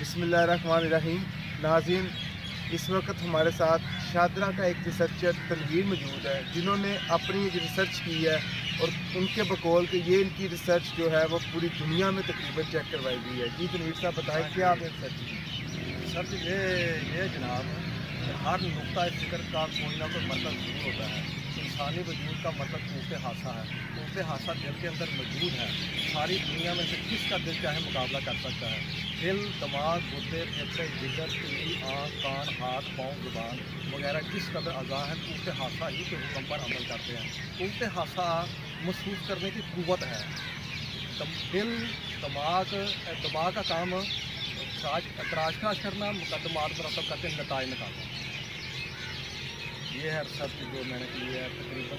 بسم اللہ الرحمن الرحیم۔ ناظرین، اس وقت ہمارے ساتھ شادرہ کا ایک ریسرچر تنویر موجود ہے، جنہوں نے اپنی ریسرچ کی ہے اور ان کے بقول کہ یہ ان کی ریسرچ جو ہے وہ پوری دنیا میں تقریباً چیک کروائی گئی ہے۔ جی تنویر صاحب بتائیں کیا آپ نے ریسرچ کی؟ سر یہ جناب، ہر نقطۂ فکر کا کوئی نہ کوئی مطلب ضرور ہوتا ہے۔ انسانی وجود کا مطلب قوت حادثہ ہے۔ قوت حادثہ دل کے اندر موجود ہے۔ ساری دنیا میں سے کس کا دل چاہے مقابلہ کر سکتا ہے۔ دل، دماغ، گردے، پھیپھڑے، جگر، تیلی، آنکھ، کان، ہاتھ، پاؤں، زبان وغیرہ جس قدر اعضاء ہیں، قوت حادثہ ہی کے حکم پر عمل کرتے ہیں۔ قوت حادثہ محسوس کرنے کی قوت ہے۔ دل، دماغ کا کام تراش کھاش کرنا، مقدمات مرتب کر کے نتائج نکالنا۔ یہ ہے ریسرچ جو میں نے کی ہے۔ تقریباً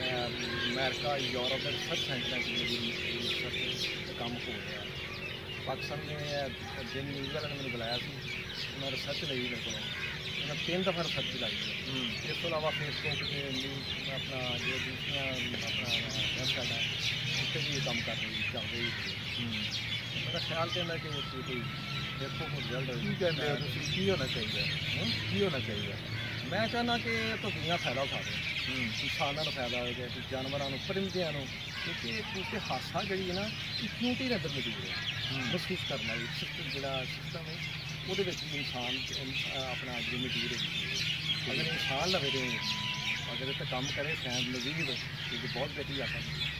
امریکہ، یورپ میں ریسرچ سینٹر کی ریسرچ کا کام ہو رہا ہے۔ پاکستان میں دن نیوز والے نے مجھے بلایا سی، انہیں ریسرچ لئی میرے کو، انہیں 3 دفعہ ریسرچ لائی ہے۔ اس کے علاوہ فیس بک کے نیوز اپنا جو دوسریاں اپنا ویب سائٹ ہے اس پہ بھی یہ کام کر رہی چل رہی تھی۔ میرا خیال کہنا ہے کہ کوئی دیکھو کو رزلٹ کی ہونا چاہیے، کی ہونا چاہیے؟ میں چاہنا کہ تو دنیا فائدہ اٹھا دے، انسانوں کو فائدہ ہو گیا، جانوروں پرندیاں، کیونکہ کیونکہ حادثہ جڑی ہے نا ایکٹیوٹی کے اندر موجود ہے۔ محسوس کرنا سسٹم جڑا سسٹم ہے وہ انسان اپنا جو موجود ہے، اگر انسان لگے اگر اس کام کرے سائنس مزید بہت بہتری آ سکتی ہے۔